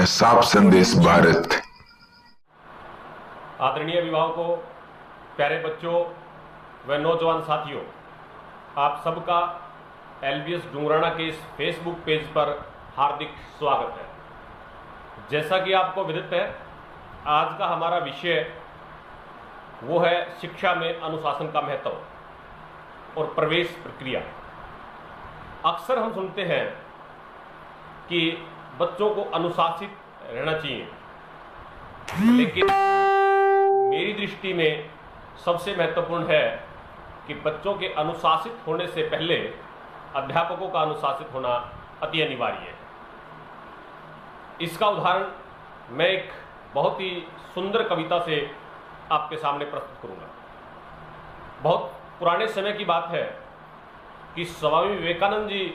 हैं साफ संदेश भारत। आदरणीय अभिभावकों, प्यारे बच्चों व नौजवान साथियों, आप सबका एलबीएस डूंगराना के इस फेसबुक पेज पर हार्दिक स्वागत है। जैसा कि आपको विदित है, आज का हमारा विषय वो है शिक्षा में अनुशासन का महत्व और प्रवेश प्रक्रिया। अक्सर हम सुनते हैं कि बच्चों को अनुशासित रहना चाहिए, लेकिन मेरी दृष्टि में सबसे महत्वपूर्ण है कि बच्चों के अनुशासित होने से पहले अध्यापकों का अनुशासित होना अति अनिवार्य है। इसका उदाहरण मैं एक बहुत ही सुंदर कविता से आपके सामने प्रस्तुत करूंगा। बहुत पुराने समय की बात है कि स्वामी विवेकानंद जी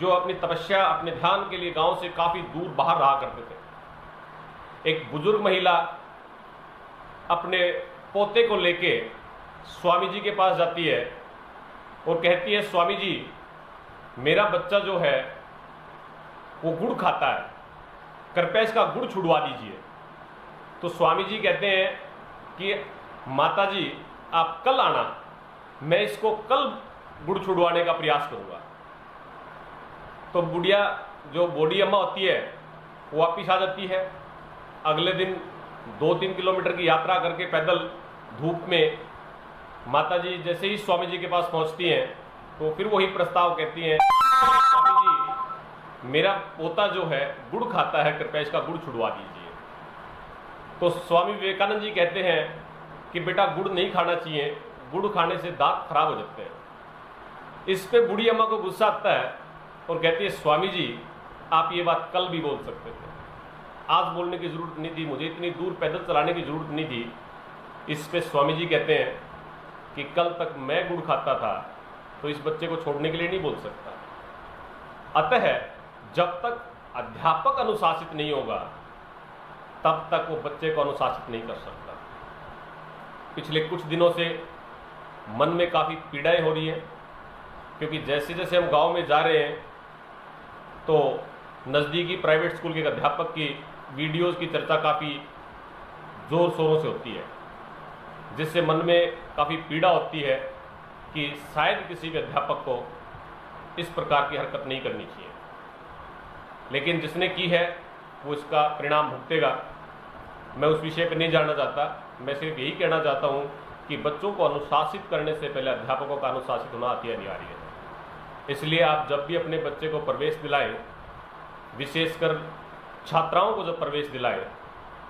जो अपनी तपस्या, अपने ध्यान के लिए गांव से काफी दूर बाहर रहा करते थे। एक बुजुर्ग महिला अपने पोते को लेके स्वामी जी के पास जाती है और कहती है, स्वामी जी, मेरा बच्चा जो है वो गुड़ खाता है, कृपया इसका गुड़ छुड़वा दीजिए। तो स्वामी जी कहते हैं कि माता जी, आप कल आना, मैं इसको कल गुड़ छुड़वाने का प्रयास करूंगा। तो बुढ़िया जो बूढ़ी अम्मा होती है वो वापिस आ जाती है। अगले दिन 2-3 किलोमीटर की यात्रा करके पैदल धूप में माता जी जैसे ही स्वामी जी के पास पहुंचती हैं तो फिर वही प्रस्ताव कहती हैं, स्वामी जी, मेरा पोता जो है गुड़ खाता है, कृपया इसका गुड़ छुड़वा दीजिए। तो स्वामी विवेकानंद जी कहते हैं कि बेटा, गुड़ नहीं खाना चाहिए, गुड़ खाने से दांत खराब हो जाते हैं। इस पे बूढ़ी अम्मा को गुस्सा आता है और कहती है, स्वामी जी, आप ये बात कल भी बोल सकते थे, आज बोलने की जरूरत नहीं थी, मुझे इतनी दूर पैदल चलाने की जरूरत नहीं थी। इस पे स्वामी जी कहते हैं कि कल तक मैं गुड़ खाता था तो इस बच्चे को छोड़ने के लिए नहीं बोल सकता। अतः जब तक अध्यापक अनुशासित नहीं होगा तब तक वो बच्चे को अनुशासित नहीं कर सकता। पिछले कुछ दिनों से मन में काफ़ी पीड़ाएं हो रही हैं, क्योंकि जैसे जैसे हम गांव में जा रहे हैं तो नज़दीकी प्राइवेट स्कूल के एक अध्यापक की वीडियोज़ की चर्चा काफ़ी ज़ोर शोरों से होती है, जिससे मन में काफ़ी पीड़ा होती है कि शायद किसी भी अध्यापक को इस प्रकार की हरकत नहीं करनी चाहिए, लेकिन जिसने की है वो इसका परिणाम भुगतेगा। मैं उस विषय पर नहीं जानना चाहता, मैं सिर्फ यही कहना चाहता हूँ कि बच्चों को अनुशासित करने से पहले अध्यापकों का अनुशासित होना अति अनिवार्य है। इसलिए आप जब भी अपने बच्चे को प्रवेश दिलाएं, विशेषकर छात्राओं को जब प्रवेश दिलाएं,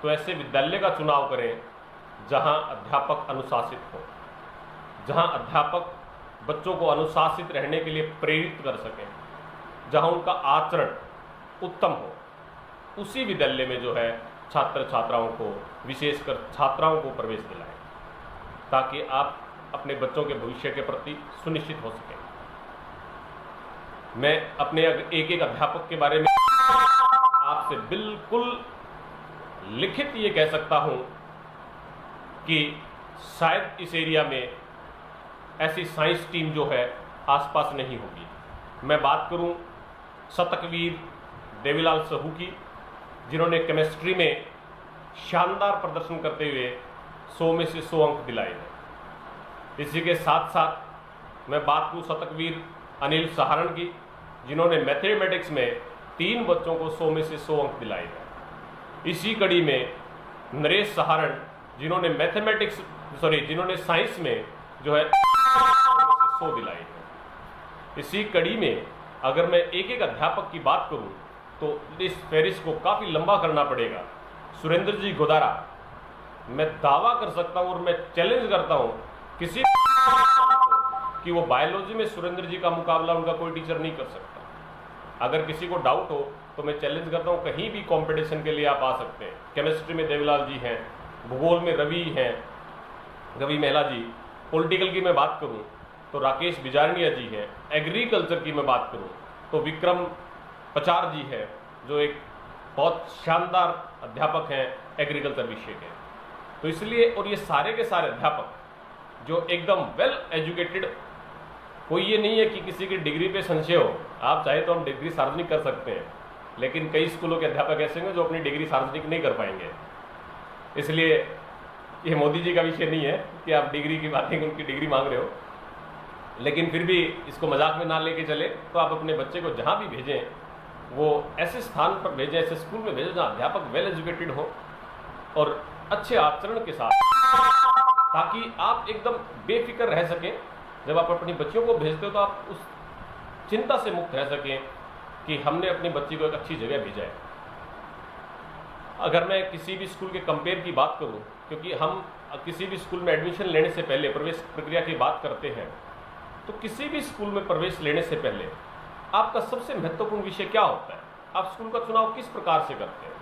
तो ऐसे विद्यालय का चुनाव करें जहां अध्यापक अनुशासित हो, जहां अध्यापक बच्चों को अनुशासित रहने के लिए प्रेरित कर सकें, जहां उनका आचरण उत्तम हो। उसी विद्यालय में जो है छात्र छात्राओं को, विशेषकर छात्राओं को प्रवेश दिलाएं, ताकि आप अपने बच्चों के भविष्य के प्रति सुनिश्चित हो सकें। मैं अपने एक एक अध्यापक के बारे में आपसे बिल्कुल लिखित ये कह सकता हूं कि शायद इस एरिया में ऐसी साइंस टीम जो है आसपास नहीं होगी। मैं बात करूं शतकवीर देवीलाल सहू की, जिन्होंने केमिस्ट्री में शानदार प्रदर्शन करते हुए 100 में से 100 अंक दिलाए हैं। इसी के साथ साथ मैं बात करूं शतकवीर अनिल सहारण की, जिन्होंने मैथमेटिक्स में 3 बच्चों को 100 में से 100 अंक दिलाए हैं। इसी कड़ी में नरेश सहारण, जिन्होंने जिन्होंने साइंस में जो है 100 दिलाए हैं। इसी कड़ी में अगर मैं एक एक अध्यापक की बात करूं तो इस फहरिस्त को काफ़ी लंबा करना पड़ेगा। सुरेंद्र जी गोदारा, मैं दावा कर सकता हूं और मैं चैलेंज करता हूं किसी कि वो बायोलॉजी में सुरेंद्र जी का मुकाबला उनका कोई टीचर नहीं कर सकता। अगर किसी को डाउट हो तो मैं चैलेंज करता हूँ, कहीं भी कंपटीशन के लिए आप आ सकते हैं। केमिस्ट्री में देवीलाल जी हैं, भूगोल में रवि हैं, रवि महिला जी, पॉलिटिकल की मैं बात करूँ तो राकेश बिजारनिया जी हैं, एग्रीकल्चर की मैं बात करूँ तो विक्रम पचार जी है, जो एक बहुत शानदार अध्यापक हैं एग्रीकल्चर विषय के। तो इसलिए, और ये सारे के सारे अध्यापक जो एकदम वेल एजुकेटेड, कोई ये नहीं है कि किसी की डिग्री पे संशय हो। आप चाहे तो हम डिग्री सार्वजनिक कर सकते हैं, लेकिन कई स्कूलों के अध्यापक ऐसे होंगे जो अपनी डिग्री सार्वजनिक नहीं कर पाएंगे। इसलिए ये मोदी जी का विषय नहीं है कि आप डिग्री की बातें उनकी डिग्री मांग रहे हो, लेकिन फिर भी इसको मजाक में ना लेके चले तो आप अपने बच्चे को जहाँ भी भेजें वो ऐसे स्थान पर भेजें, ऐसे स्कूल में भेजें जहाँ अध्यापक वेल एजुकेटेड हो और अच्छे आचरण के साथ, ताकि आप एकदम बेफिक्र रह सकें। जब आप अपनी बच्चियों को भेजते हो तो आप उस चिंता से मुक्त रह सकें कि हमने अपनी बच्ची को एक अच्छी जगह भेजा है। अगर मैं किसी भी स्कूल के कंपेयर की बात करूं, क्योंकि हम किसी भी स्कूल में एडमिशन लेने से पहले प्रवेश प्रक्रिया की बात करते हैं, तो किसी भी स्कूल में प्रवेश लेने से पहले आपका सबसे महत्वपूर्ण विषय क्या होता है? आप स्कूल का चुनाव किस प्रकार से करते हैं?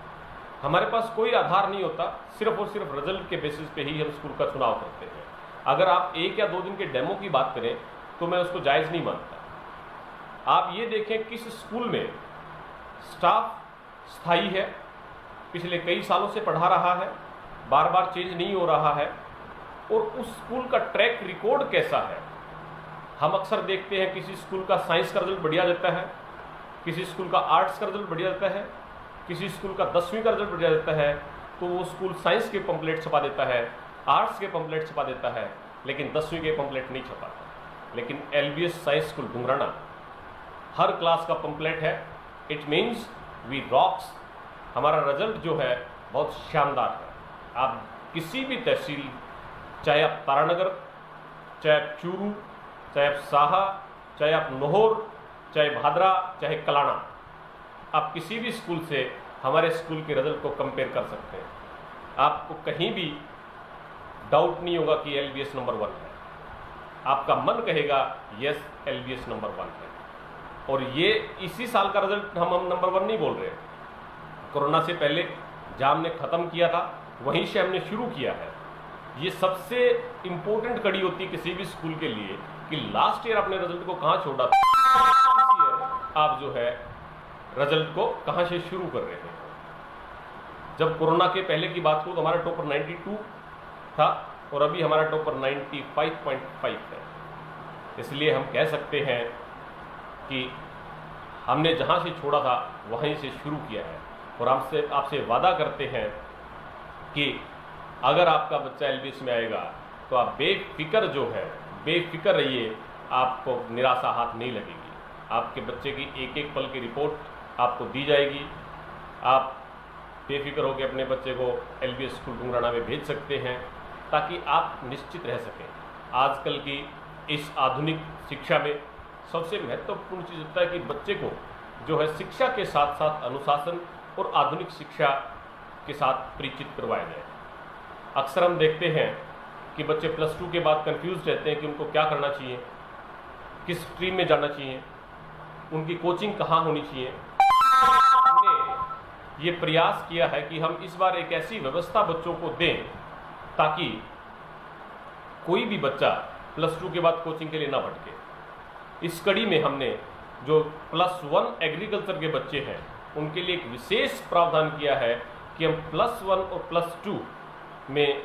हमारे पास कोई आधार नहीं होता, सिर्फ और सिर्फ रिजल्ट के बेसिस पे ही हम स्कूल का चुनाव करते हैं। अगर आप 1 या 2 दिन के डेमो की बात करें तो मैं उसको जायज़ नहीं मानता। आप ये देखें किस स्कूल में स्टाफ स्थायी है, पिछले कई सालों से पढ़ा रहा है, बार बार चेंज नहीं हो रहा है, और उस स्कूल का ट्रैक रिकॉर्ड कैसा है। हम अक्सर देखते हैं किसी स्कूल का साइंस का रिजल्ट बढ़िया देता है, किसी स्कूल का आर्ट्स का रिजल्ट बढ़िया देता है, किसी स्कूल का 10वीं का रिजल्ट बढ़िया देता है, तो वो स्कूल साइंस के पंपलेट छपा देता है, आर्ट्स के पंपलेट छपा देता है, लेकिन 10वीं के पंपलेट नहीं छपाता। लेकिन एलबीएस साइंस स्कूल डुंगराना हर क्लास का पंपलेट है। It means we rocks. हमारा रिजल्ट जो है बहुत शानदार है। आप किसी भी तहसील, चाहे आप तारानगर, चाहे आप चूरू, चाहे आप साहा, चाहे आप नोहर, चाहे भादरा, चाहे कलाना, आप किसी भी स्कूल से हमारे स्कूल के रिजल्ट को कंपेयर कर सकते हैं। आपको कहीं भी डाउट नहीं होगा कि एलबीएस नंबर 1 है। आपका मन कहेगा यस एलबीएस नंबर 1 है। और ये इसी साल का रिजल्ट हम नंबर 1 नहीं बोल रहे। कोरोना से पहले जहाँ हमने ख़त्म किया था वहीं से हमने शुरू किया है। ये सबसे इम्पोर्टेंट कड़ी होती है किसी भी स्कूल के लिए कि लास्ट ईयर अपने रिजल्ट को कहाँ छोड़ा था, इस ईयर आप जो है रिजल्ट को कहाँ से शुरू कर रहे हैं। जब कोरोना के पहले की बात करूँ तो हमारा टॉपर 92 था और अभी हमारा टॉपर 95.5 है। इसलिए हम कह सकते हैं कि हमने जहाँ से छोड़ा था वहीं से शुरू किया है। और आपसे वादा करते हैं कि अगर आपका बच्चा एलबीएस में आएगा तो आप बेफिक्र जो है, बेफिक्र रहिए, आपको निराशा हाथ नहीं लगेगी। आपके बच्चे की एक एक पल की रिपोर्ट आपको दी जाएगी। आप बेफिक्र होकर अपने बच्चे को एलबीएस स्कूल डुंगराना में भेज सकते हैं ताकि आप निश्चित रह सकें। आजकल की इस आधुनिक शिक्षा में सबसे महत्वपूर्ण चीज़ होता है कि बच्चे को जो है शिक्षा के साथ साथ अनुशासन और आधुनिक शिक्षा के साथ परिचित करवाया जाए। अक्सर हम देखते हैं कि बच्चे +2 के बाद कंफ्यूज रहते हैं कि उनको क्या करना चाहिए, किस स्ट्रीम में जाना चाहिए, उनकी कोचिंग कहाँ होनी चाहिए। हमने ये प्रयास किया है कि हम इस बार एक ऐसी व्यवस्था बच्चों को दें ताकि कोई भी बच्चा +2 के बाद कोचिंग के लिए ना भटके। इस कड़ी में हमने जो +1 एग्रीकल्चर के बच्चे हैं उनके लिए एक विशेष प्रावधान किया है कि हम +1 और +2 में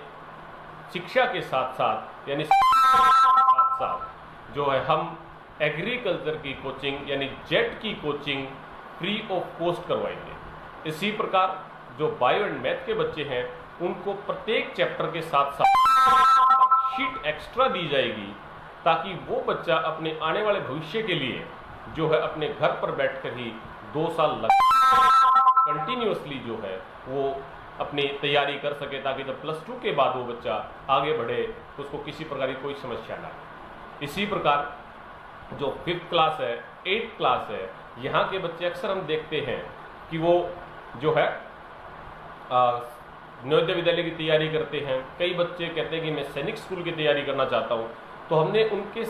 शिक्षा के साथ साथ यानी साथ साथ जो है हम एग्रीकल्चर की कोचिंग यानी जेट की कोचिंग फ्री ऑफ कॉस्ट करवाएंगे। इसी प्रकार जो बायो एंड मैथ के बच्चे हैं उनको प्रत्येक चैप्टर के साथ साथ शीट एक्स्ट्रा दी जाएगी ताकि वो बच्चा अपने आने वाले भविष्य के लिए जो है अपने घर पर बैठकर ही 2 साल कंटिन्यूअसली जो है वो अपनी तैयारी कर सके, ताकि जब +2 के बाद वो बच्चा आगे बढ़े तो उसको किसी प्रकार की कोई समस्या ना आए। इसी प्रकार जो 5th क्लास है, 8th क्लास है, यहाँ के बच्चे अक्सर हम देखते हैं कि वो जो है नवोदय विद्यालय की तैयारी करते हैं। कई बच्चे कहते हैं कि मैं सैनिक स्कूल की तैयारी करना चाहता हूँ। तो हमने उनके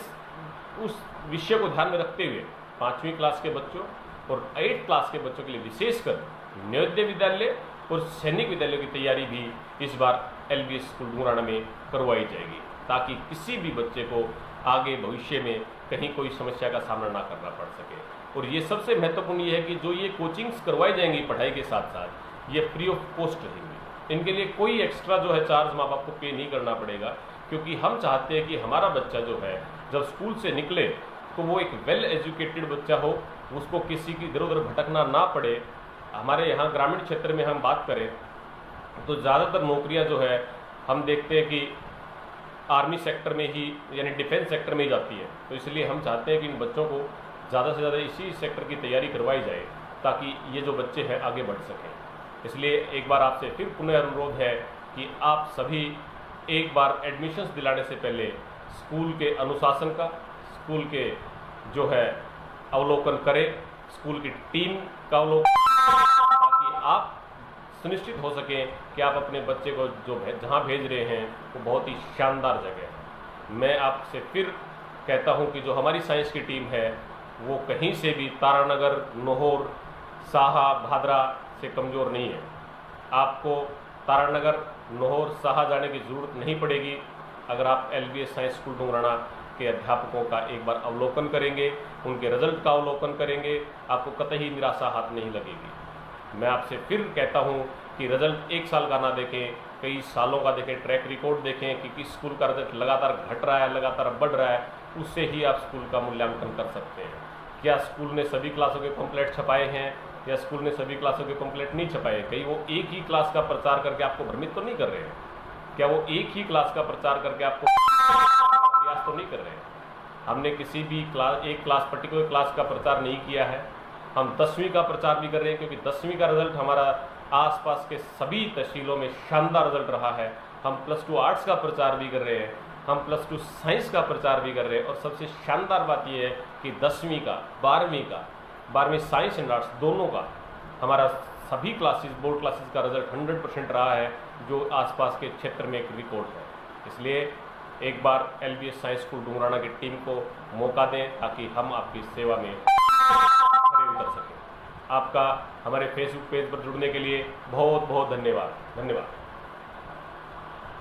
उस विषय को ध्यान में रखते हुए 5वीं क्लास के बच्चों और 8th क्लास के बच्चों के लिए विशेषकर नवोदय विद्यालय और सैनिक विद्यालय की तैयारी भी इस बार एलबीएस स्कूल डुंगराना में करवाई जाएगी ताकि किसी भी बच्चे को आगे भविष्य में कहीं कोई समस्या का सामना ना करना पड़ सके। और ये सबसे महत्वपूर्ण ये है कि जो ये कोचिंग्स करवाई जाएंगी पढ़ाई के साथ साथ ये फ्री ऑफ कॉस्ट रहेंगी। इनके लिए कोई एक्स्ट्रा जो है चार्ज माँ बाप को पे नहीं करना पड़ेगा, क्योंकि हम चाहते हैं कि हमारा बच्चा जो है जब स्कूल से निकले तो वो एक वेल एजुकेटेड बच्चा हो, उसको किसी की इधर उधर भटकना ना पड़े हमारे यहाँ ग्रामीण क्षेत्र में हम बात करें तो ज़्यादातर नौकरियाँ जो है हम देखते हैं कि आर्मी सेक्टर में ही यानी डिफेंस सेक्टर में ही जाती है। तो इसलिए हम चाहते हैं कि इन बच्चों को ज़्यादा से ज़्यादा इसी सेक्टर की तैयारी करवाई जाए ताकि ये जो बच्चे हैं आगे बढ़ सकें। इसलिए एक बार आपसे फिर पुनः अनुरोध है कि आप सभी एक बार एडमिशन्स दिलाने से पहले स्कूल के अनुशासन का, स्कूल के जो है अवलोकन करें, स्कूल की टीम का अवलोकन, ताकि आप सुनिश्चित हो सके कि आप अपने बच्चे को जो जहाँ भेज रहे हैं वो बहुत ही शानदार जगह है। मैं आपसे फिर कहता हूँ कि जो हमारी साइंस की टीम है वो कहीं से भी तारानगर, नोहर, साहा, भादरा से कमज़ोर नहीं है। आपको तारानगर, नोहर, साहा जाने की ज़रूरत नहीं पड़ेगी अगर आप LBS साइंस स्कूल डुंगराना के अध्यापकों का एक बार अवलोकन करेंगे, उनके रिजल्ट का अवलोकन करेंगे, आपको कतई निराशा हाथ नहीं लगेगी। मैं आपसे फिर कहता हूं कि रिजल्ट एक साल का ना देखें, कई सालों का देखें, ट्रैक रिकॉर्ड देखें कि किस स्कूल का रिजल्ट लगातार घट रहा है, लगातार बढ़ रहा है, उससे ही आप स्कूल का मूल्यांकन कर सकते हैं। क्या स्कूल ने सभी क्लासों के पम्फलेट छपाए हैं या स्कूल ने सभी क्लासों के पम्फलेट नहीं छपाए? कहीं वो एक ही क्लास का प्रचार करके आपको भ्रमित तो नहीं कर रहे हैं? क्या वो एक ही क्लास का प्रचार करके आपको प्रयास तो नहीं कर रहे हैं? हमने किसी भी एक क्लास पर्टिकुलर क्लास का प्रचार नहीं किया है। हम 10वीं का प्रचार भी कर रहे हैं क्योंकि 10वीं का रिजल्ट हमारा आसपास के सभी तहसीलों में शानदार रिजल्ट रहा है। हम +2 आर्ट्स का प्रचार भी कर रहे हैं, हम +2 साइंस का प्रचार भी कर रहे हैं। और सबसे शानदार बात यह है कि 10वीं का, 12वीं साइंस एंड आर्ट्स दोनों का हमारा सभी क्लासेस, बोर्ड क्लासेस का रिजल्ट 100% रहा है, जो आसपास के क्षेत्र में एक रिकॉर्ड है। इसलिए एक बार LBS साइंस स्कूल डुंगराना की टीम को मौका दें ताकि हम आपकी सेवा में खड़े उतर सकें। आपका हमारे फेसबुक पेज पर जुड़ने के लिए बहुत बहुत धन्यवाद।